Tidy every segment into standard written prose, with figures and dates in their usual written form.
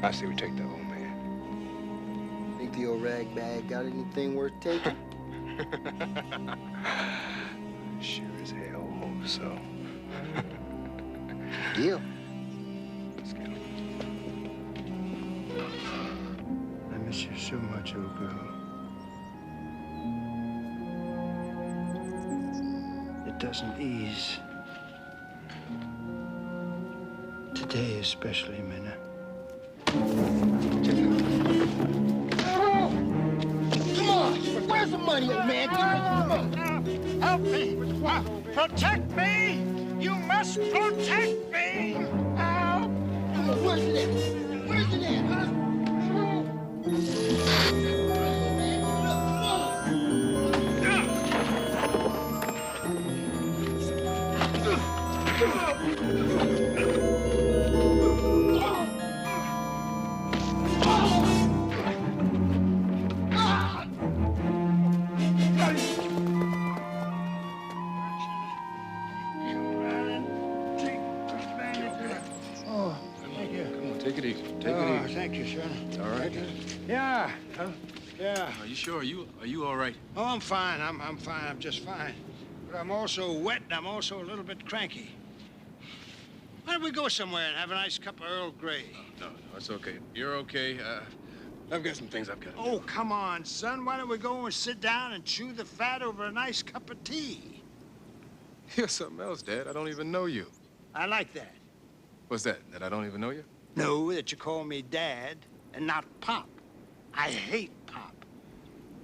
I say we take the old man. Think the old rag bag got anything worth taking? Sure as hell hope so. Deal. Let's go. I miss you so much, old girl. It doesn't ease. Today especially, Minna. Come on! Where's the money, old man? Come on! Help me! Protect me! You must protect me! Help! Come on, where's it at? Where's it at, huh? Oh, thank you. Come on, take it easy. Take Oh, it easy. thank you, sir. It's all right. Yeah. Yeah. Are you sure? Are you all right? Oh, I'm fine. I'm fine. I'm just fine. But I'm also wet and I'm also a little bit cranky. Why don't we go somewhere and have a nice cup of Earl Grey? No, it's okay. You're okay. I've got some things I've got to do. Oh, come on, son. Why don't we go and sit down and chew the fat over a nice cup of tea? You're something else, Dad. I don't even know you. I like that. What's that? That I don't even know you? No, that you call me Dad and not Pop. I hate Pop.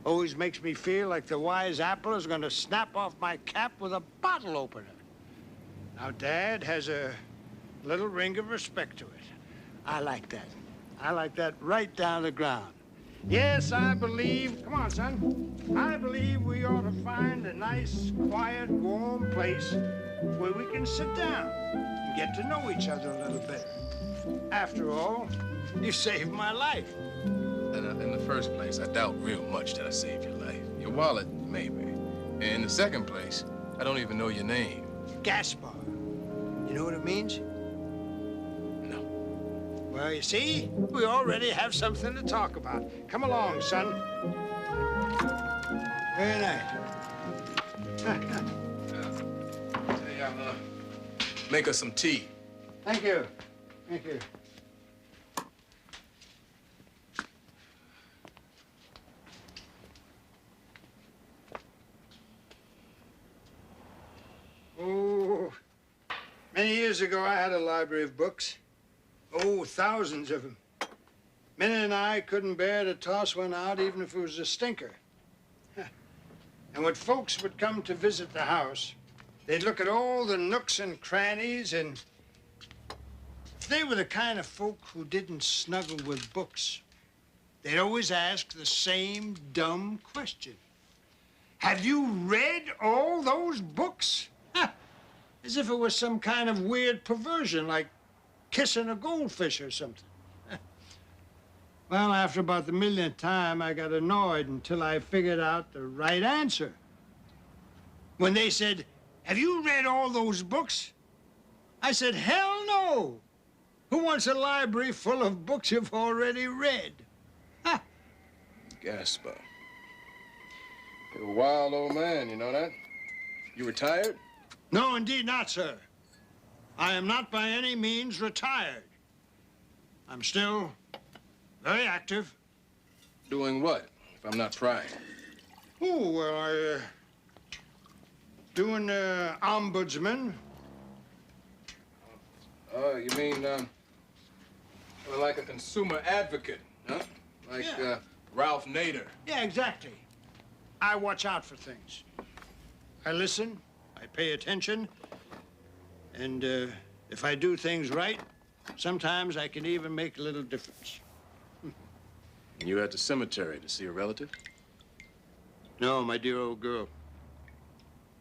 Always makes me feel like the wise apple is going to snap off my cap with a bottle opener. Now, Dad has a little ring of respect to it. I like that. I like that right down the ground. Yes, I believe, come on, son. I believe we ought to find a nice, quiet, warm place where we can sit down and get to know each other a little better. After all, you saved my life. In the first place, I doubt real much that I saved your life. Your wallet, maybe. And in the second place, I don't even know your name. Gaspar. You know what it means? No. Well, you see, we already have something to talk about. Come along, son. Very nice. Hey, make us some tea. Thank you. Thank you. Oh, many years ago, I had a library of books. Oh, thousands of them. Minna and I couldn't bear to toss one out, even if it was a stinker. And when folks would come to visit the house, they'd look at all the nooks and crannies, and if they were the kind of folk who didn't snuggle with books, they'd always ask the same dumb question. Have you read all those books? As if it was some kind of weird perversion, like kissing a goldfish or something. Well, after about the millionth time, I got annoyed until I figured out the right answer. When they said, have you read all those books? I said, hell no. Who wants a library full of books you've already read? Ha! Gaspar. You're a wild old man, you know that? You retired? No, indeed not, sir. I am not by any means retired. I'm still very active. Doing what, if I'm not prying? Oh, well, doing ombudsman. Oh, you mean, well, like a consumer advocate, huh? Like, Yeah. Ralph Nader. Yeah, exactly. I watch out for things. I listen, I pay attention, and if I do things right, sometimes I can even make a little difference. You at the cemetery to see a relative? No, my dear old girl.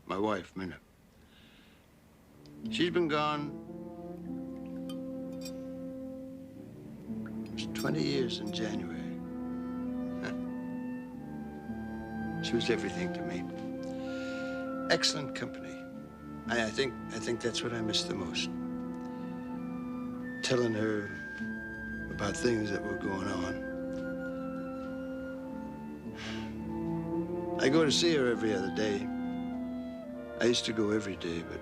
My wife, Minna. She's been gone. It was 20 years in January. She was everything to me. Excellent company. I think that's what I miss the most. Telling her about things that were going on. I go to see her every other day. I used to go every day, but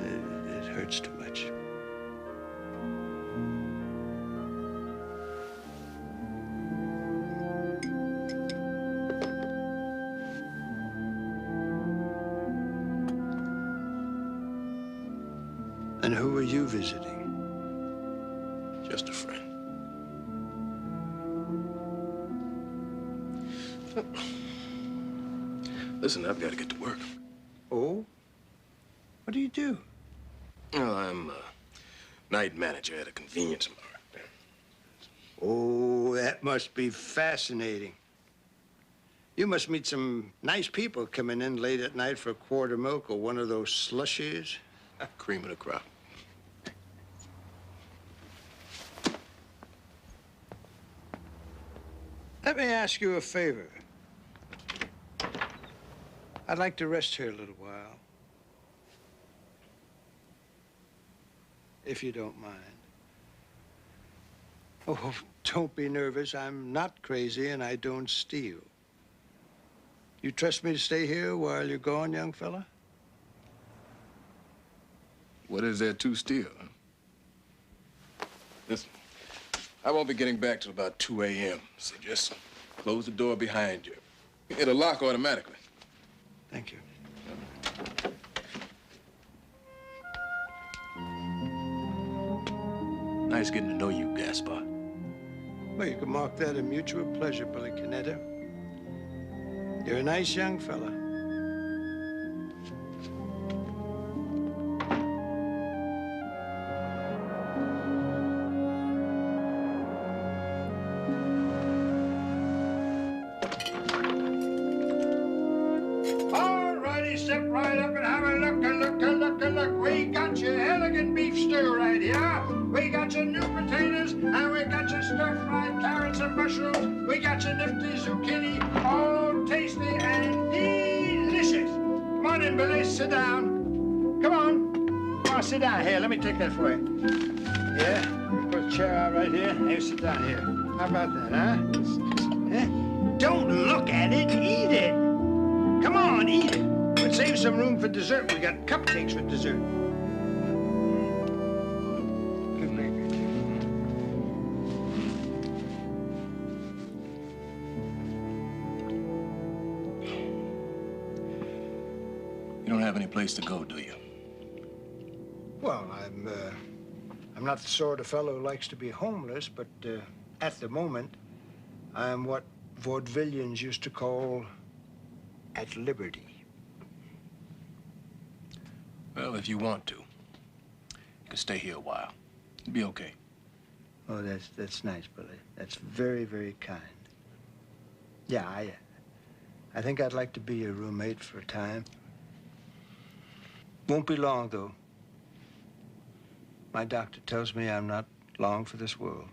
it hurts too much. And who are you visiting? Just a friend. Listen, I've got to get to work. Oh? What do you do? Well, I'm a night manager at a convenience mart. Oh, that must be fascinating. You must meet some nice people coming in late at night for a quart of milk or one of those slushies. Cream of the crop. Let me ask you a favor. I'd like to rest here a little while. If you don't mind. Oh, don't be nervous. I'm not crazy and I don't steal. You trust me to stay here while you're gone, young fella? What is there to steal? Huh? Listen, I won't be getting back till about 2 a.m., so just close the door behind you. It'll lock automatically. Thank you. Nice getting to know you, Gaspar. Well, you can mark that a mutual pleasure, Billy Canetta. You're a nice young fella. All righty, step right up and have a look, look. We got your elegant beef stew right here. We got your new potatoes, and we got your stir-fried carrots and mushrooms. We got your nifty zucchini, all tasty and delicious. Come on in, Billy, sit down. Come on. Come on, sit down here. Let me take that for you. Yeah, put a chair out right here. Here, sit down here. How about that, huh? Don't look at it, eat it. Come on, eat it. But save some room for dessert. We got cupcakes for dessert. Good baby. You don't have any place to go, do you? Well, I'm not the sort of fellow who likes to be homeless, but at the moment, I'm what vaudevillians used to call at liberty. Well, if you want to, you can stay here a while. It'll be okay. Oh, that's nice, Billy. That's very, very kind. Yeah, I think I'd like to be your roommate for a time. Won't be long, though. My doctor tells me I'm not long for this world.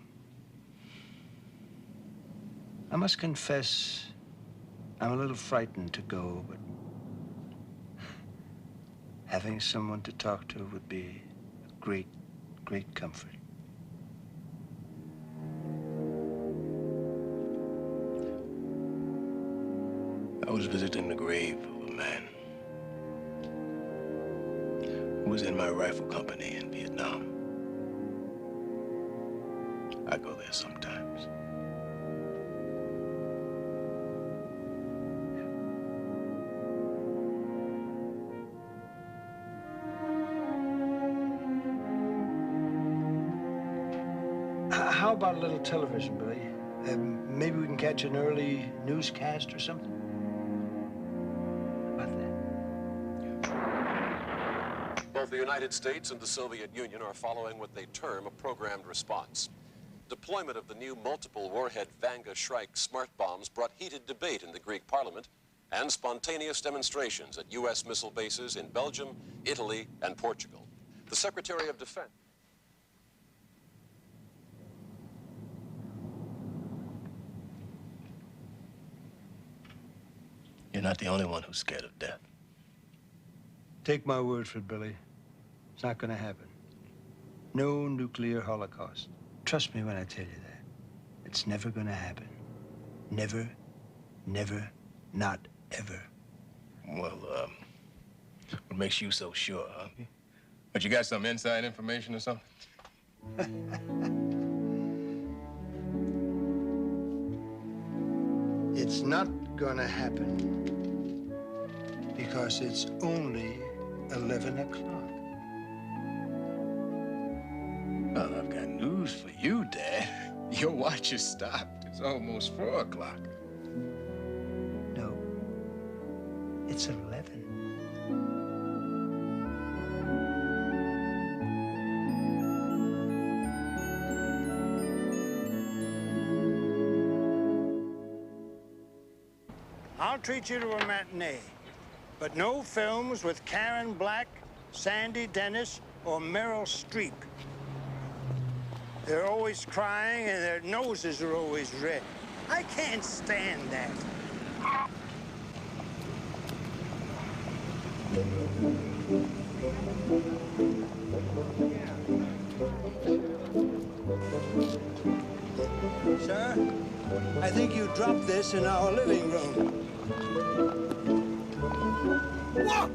I must confess, I'm a little frightened to go, but having someone to talk to would be a great, great comfort. I was visiting the grave of a man who was in my rifle company in Vietnam. I go there sometimes. How about a little television, Billy? Maybe we can catch an early newscast or something? How about that? Both the United States and the Soviet Union are following what they term a programmed response. Deployment of the new multiple warhead Vanga Shrike smart bombs brought heated debate in the Greek parliament and spontaneous demonstrations at U.S. missile bases in Belgium, Italy, and Portugal. The Secretary of Defense. You're not the only one who's scared of death. Take my word for it, Billy. It's not going to happen. No nuclear holocaust. Trust me when I tell you that. It's never gonna happen. Never, never, not ever. Well, what makes you so sure, huh? But you got some inside information or something? It's not gonna happen because it's only 11 o'clock. Well, I've got news for you, Dad. Your watch is stopped. It's almost 4 o'clock. No, it's 11. I'll treat you to a matinee, but no films with Karen Black, Sandy Dennis, or Meryl Streep. They're always crying and their noses are always red. I can't stand that. Sir, I think you dropped this in our living room. Whoa!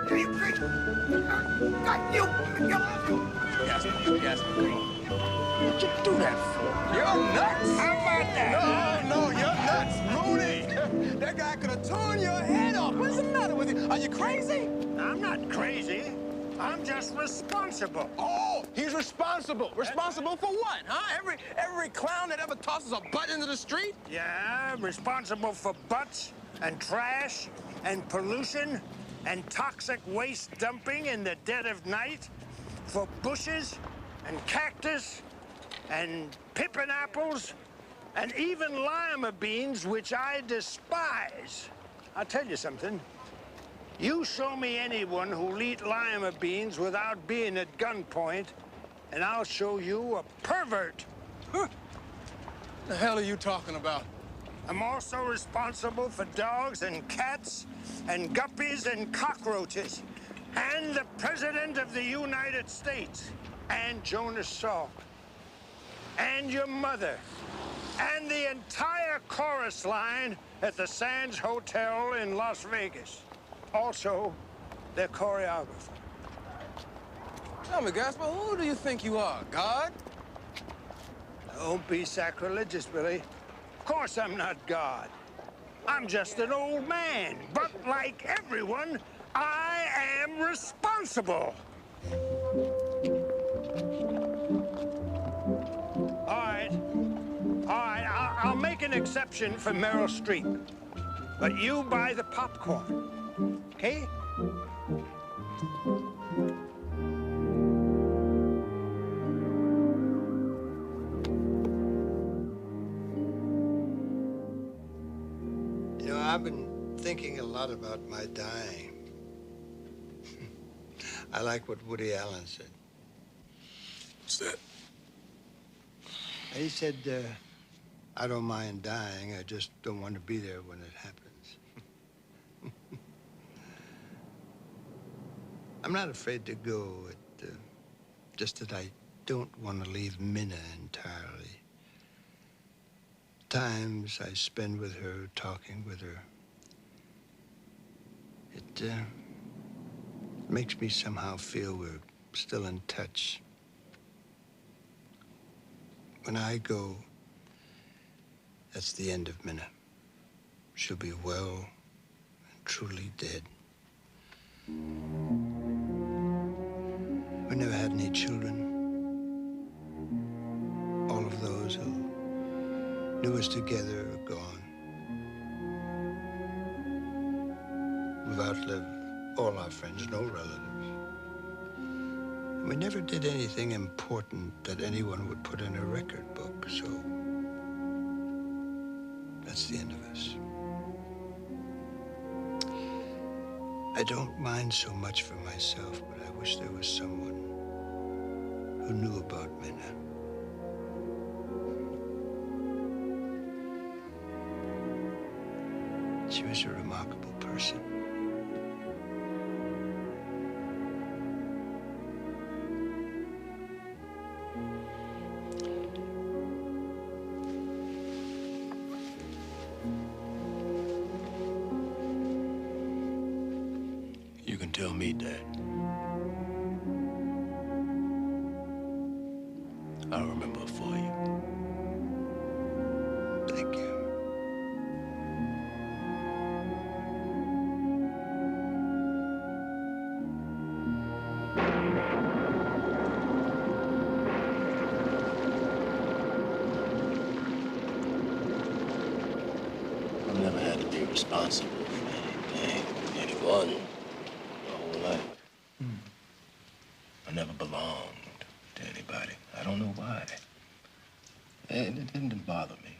Are you crazy? Yes, What'd you do that for? You're nuts! How about that? No, you're nuts, Rooney! That guy could have torn your head off. What's the matter with you? Are you crazy? I'm not crazy. I'm just responsible. Oh, he's responsible. Responsible for what, huh? Every clown that ever tosses a butt into the street? Yeah, I'm responsible for butts and trash and pollution and toxic waste dumping in the dead of night, for bushes and cactus and pippin apples and even lima beans, which I despise. I'll tell you something. You show me anyone who'll eat lima beans without being at gunpoint, and I'll show you a pervert. Huh. The hell are you talking about? I'm also responsible for dogs and cats and guppies and cockroaches, and the President of the United States, and Jonas Salk, and your mother, and the entire chorus line at the Sands Hotel in Las Vegas. Also, their choreographer. Tell me, Gaspar, who do you think you are, God? Don't be sacrilegious, Billy. Of course I'm not God. I'm just an old man. But like everyone, I am responsible. All right, I'll make an exception for Meryl Streep. But you buy the popcorn, okay? You know, I've been thinking a lot about my dying. I like what Woody Allen said. What's that? He said, I don't mind dying, I just don't want to be there when it happens. I'm not afraid to go, just that I don't want to leave Minna entirely. Times I spend with her, talking with her, it makes me somehow feel we're still in touch. When I go, that's the end of Minna. She'll be well and truly dead. We never had any children. All of those who knew us together are gone. We've outlived all our friends, no relatives. We never did anything important that anyone would put in a record book, so that's the end of us. I don't mind so much for myself, but I wish there was someone who knew about Minna. She was a remarkable person. can tell me, Dad. I'll remember for you. Thank you. I've never had to be responsible for anything, anyone, my whole life. I never belonged to anybody. I don't know why. And it didn't bother me.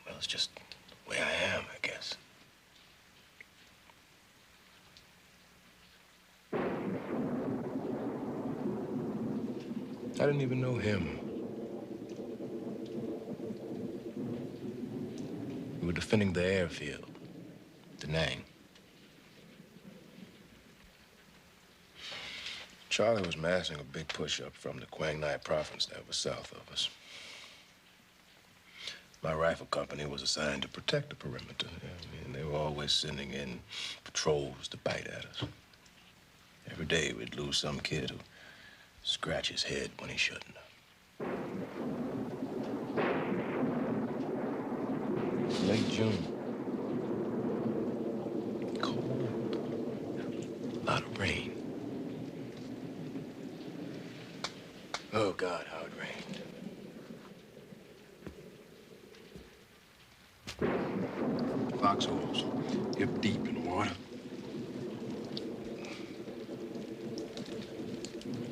Well, it's just the way I am, I guess. I didn't even know him. We were defending the airfield, Da Nang. Charlie was massing a big push-up from the Quang Ngai province that was south of us. My rifle company was assigned to protect the perimeter. I mean, they were always sending in patrols to bite at us. Every day we'd lose some kid who scratch his head when he shouldn't have. Late June. Cold. A lot of rain. Oh, God, how it rained. Foxholes, hip deep in water.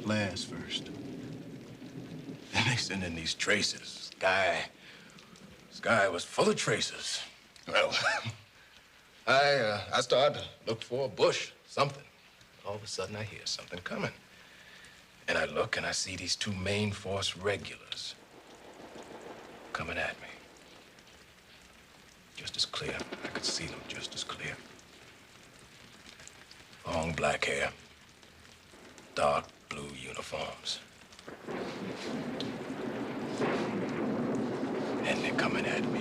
Flares first. Then they send in these tracers. This guy was full of tracers. Well, I started to look for a bush, something. All of a sudden, I hear something coming. And I look and I see these two main force regulars coming at me. Just as clear. I could see them just as clear. Long black hair, dark blue uniforms. And they're coming at me.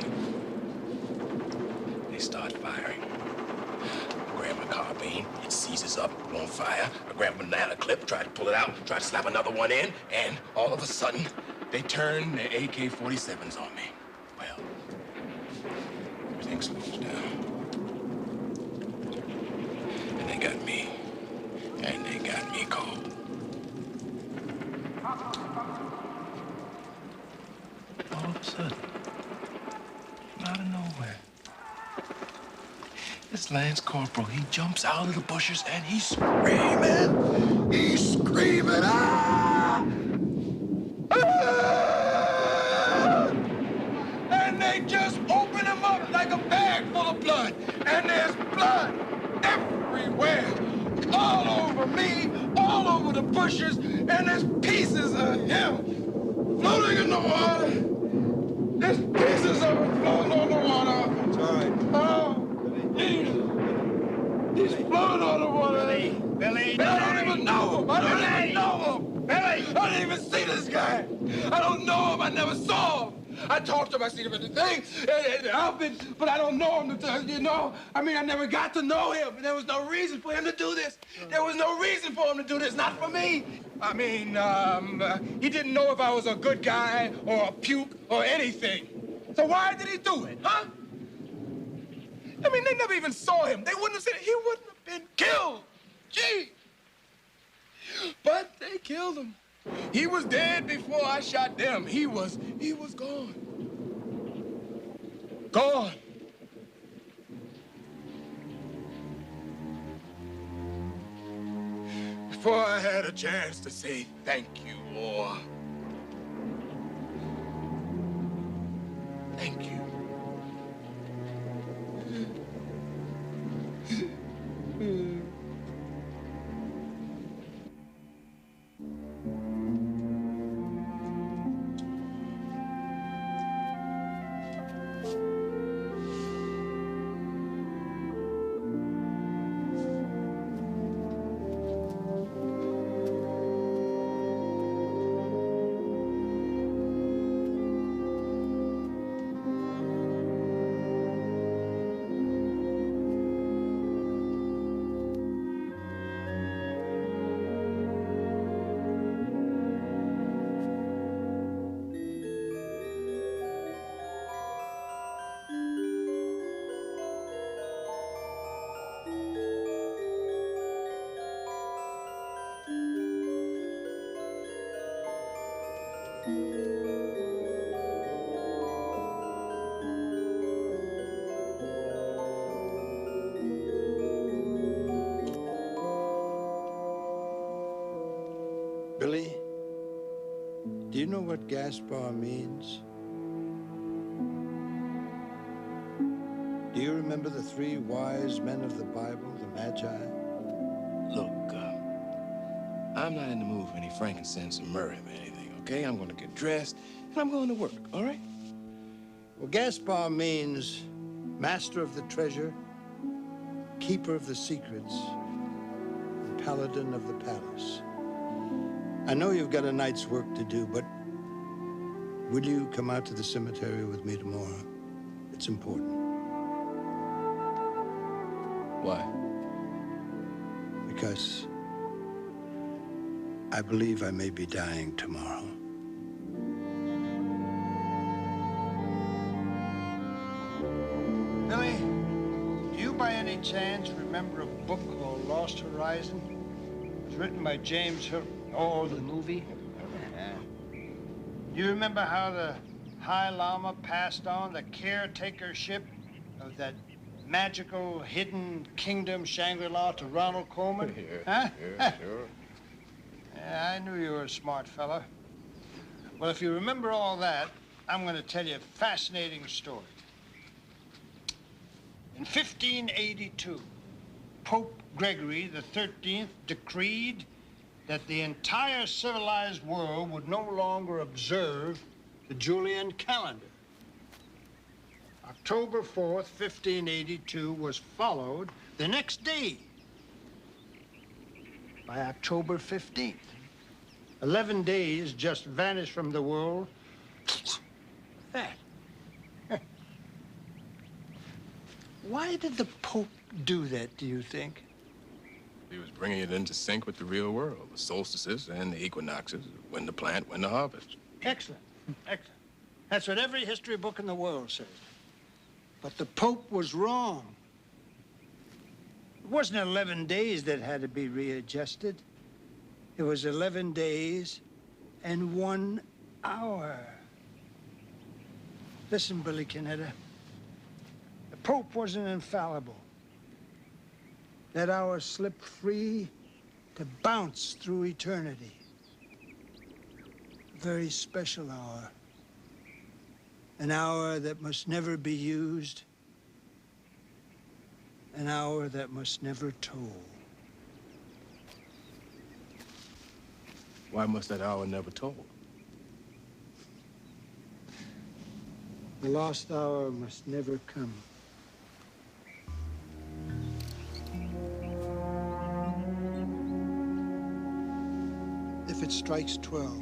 They start firing. I grab my carbine, it seizes up, on fire. I grab a banana clip, try to pull it out, try to slap another one in, and all of a sudden, they turn their AK-47s on me. Well, everything slows down. And they got me. And they got me cold. All of a sudden, out of nowhere, this Lance Corporal, he jumps out of the bushes and he's screaming. He's screaming, ah! Ah! And they just open him up like a bag full of blood. And there's blood everywhere. All over me, all over the bushes, and there's pieces of him floating in the water. There's pieces of him floating on the water. It's all right. Oh, he's floating on the water. Billy, I don't even know him. I don't even know him. Billy! I didn't even see this guy. I don't know him. I never saw him. I talked to him. I seen him in the thing, in the outfit, but I don't know him. You know, I mean, I never got to know him. And there was no reason for him to do this. There was no reason for him to do this. Not for me. I mean, he didn't know if I was a good guy or a puke or anything. So why did he do it, huh? I mean, they never even saw him. They wouldn't have said it. He wouldn't have been killed. Gee. But they killed him. He was dead before I shot them. He was gone. Gone. Before I had a chance to say thank you, or thank you. you know what Gaspar means? Do you remember the three wise men of the Bible, the Magi? Look, I'm not in the mood for any frankincense and myrrh or anything, okay? I'm gonna get dressed and I'm going to work, all right? Well, Gaspar means master of the treasure, keeper of the secrets, and paladin of the palace. I know you've got a night's work to do, but will you come out to the cemetery with me tomorrow? It's important. Why? Because I believe I may be dying tomorrow. Billy, do you by any chance remember a book called Lost Horizon? It was written by James Hilton. Oh, the movie? Yeah. Do you remember how the High Lama passed on the caretakership of that magical hidden kingdom Shangri-La to Ronald Colman? Huh? Yeah, sure. Yeah, I knew you were a smart fella. Well, if you remember all that, I'm going to tell you a fascinating story. In 1582, Pope Gregory XIII decreed that the entire civilized world would no longer observe the Julian calendar. October 4th, 1582 was followed the next day by October 15th. 11 days just vanished from the world. That. Why did the Pope do that, do you think? He was bringing it into sync with the real world, the solstices and the equinoxes, when to plant, when to harvest. Excellent, excellent. That's what every history book in the world says. But the Pope was wrong. It wasn't 11 days that had to be readjusted. It was 11 days and 1 hour. Listen, Billy Canetta. The Pope wasn't infallible. That hour slipped free to bounce through eternity. A very special hour. An hour that must never be used. An hour that must never toll. Why must that hour never toll? The lost hour must never come. If it strikes 12,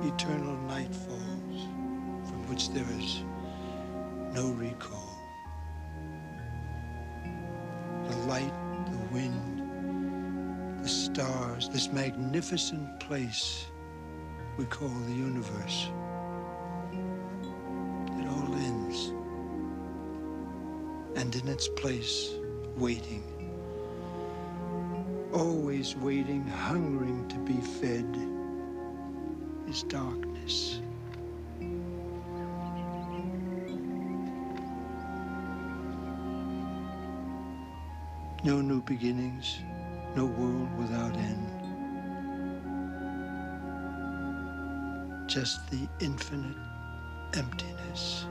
eternal night falls, from which there is no recall. The light, the wind, the stars, this magnificent place we call the universe. It all ends. And in its place, waiting. Always waiting, hungering to be fed, is darkness. No new beginnings, no world without end. Just the infinite emptiness.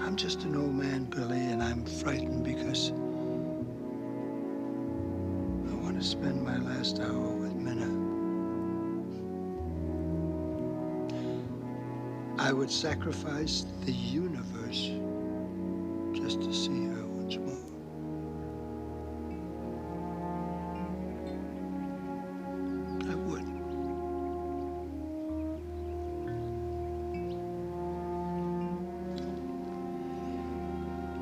I'm just an old man, Billy, and I'm frightened because I want to spend my last hour with Minna. I would sacrifice the universe just to see her once more. I would.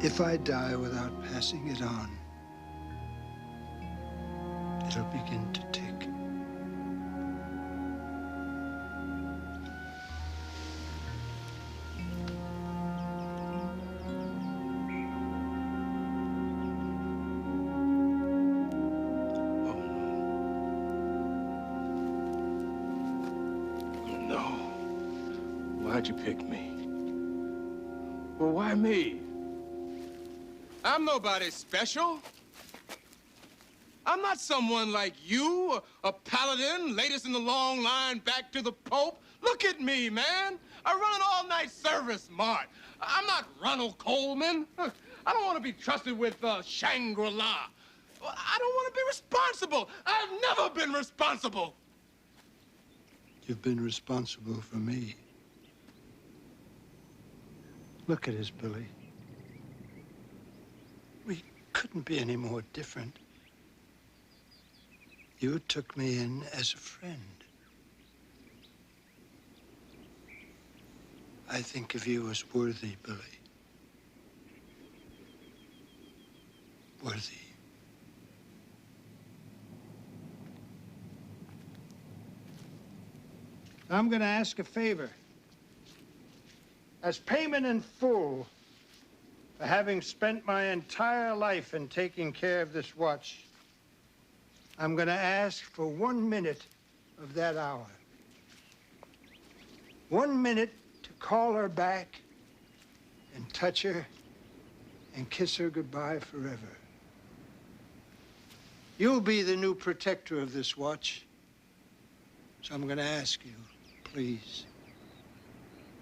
If I die without passing it on, it'll begin to tick. Why'd you pick me? Well, why me? I'm nobody special. I'm not someone like you, a paladin, latest in the long line back to the Pope. Look at me, man. I run an all-night service mart. I'm not Ronald Coleman. I don't want to be trusted with Shangri-La. I don't want to be responsible. I've never been responsible. You've been responsible for me. Look at us, Billy. We couldn't be any more different. You took me in as a friend. I think of you as worthy, Billy. Worthy. I'm going to ask a favor. As payment in full for having spent my entire life in taking care of this watch, I'm going to ask for 1 minute of that hour. 1 minute to call her back and touch her and kiss her goodbye forever. You'll be the new protector of this watch. So I'm going to ask you, please,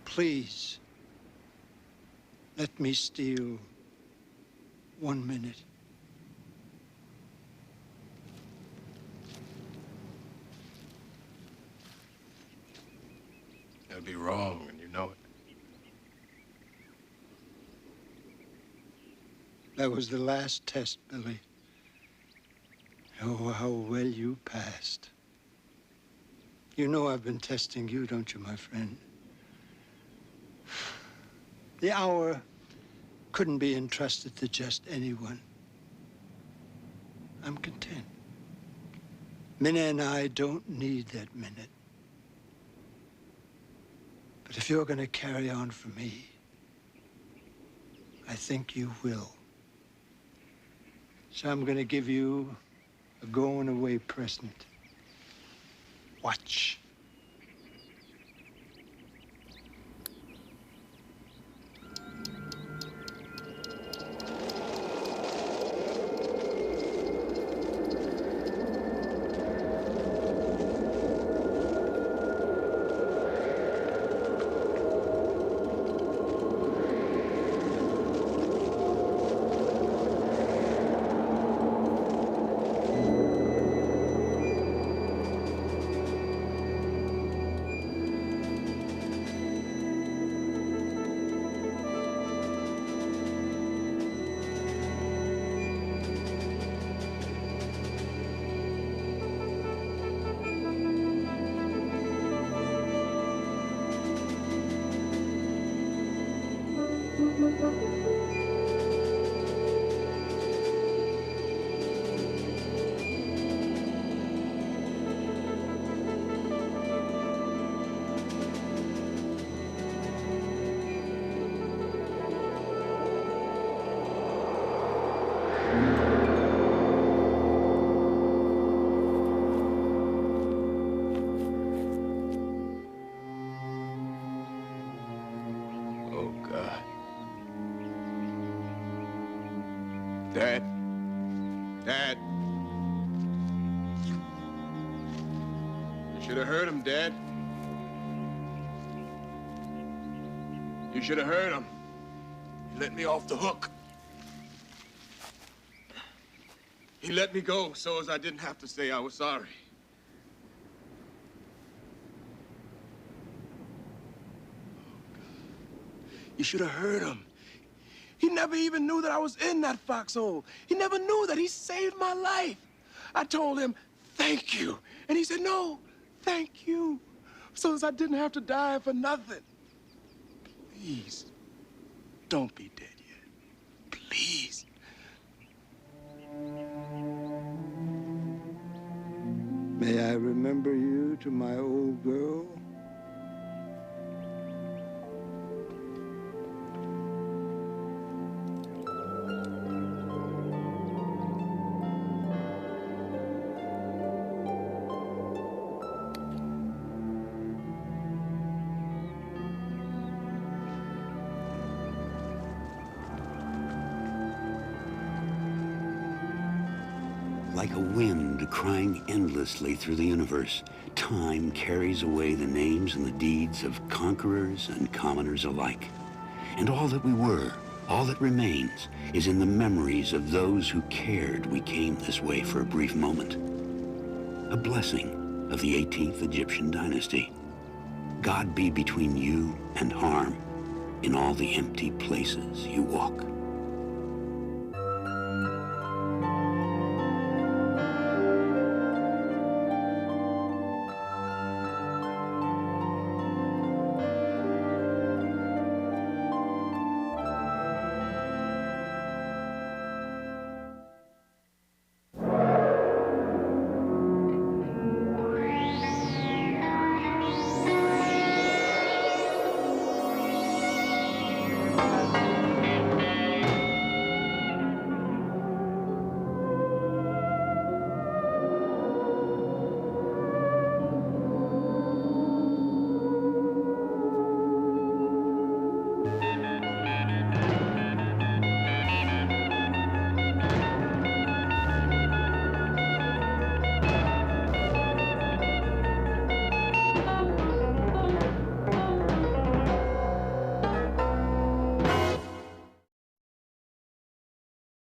please, let me steal 1 minute. That'd be wrong, and you know it. That was the last test, Billy. Oh, how well you passed. You know I've been testing you, don't you, my friend? The hour couldn't be entrusted to just anyone. I'm content. Minna and I don't need that minute. But if you're going to carry on for me, I think you will. So I'm going to give you a going-away present. Watch. Dad. Dad. You should have heard him, Dad. You should have heard him. He let me off the hook. He let me go so as I didn't have to say I was sorry. You should have heard him. He never even knew that I was in that foxhole. He never knew that he saved my life. I told him, thank you. And he said, no, thank you. So as I didn't have to die for nothing. Please, don't be dead yet. Please. May I remember you to my old girl? Like a wind crying endlessly through the universe, time carries away the names and the deeds of conquerors and commoners alike. And all that we were, all that remains, is in the memories of those who cared we came this way for a brief moment. A blessing of the 18th Egyptian dynasty. God be between you and harm in all the empty places you walk.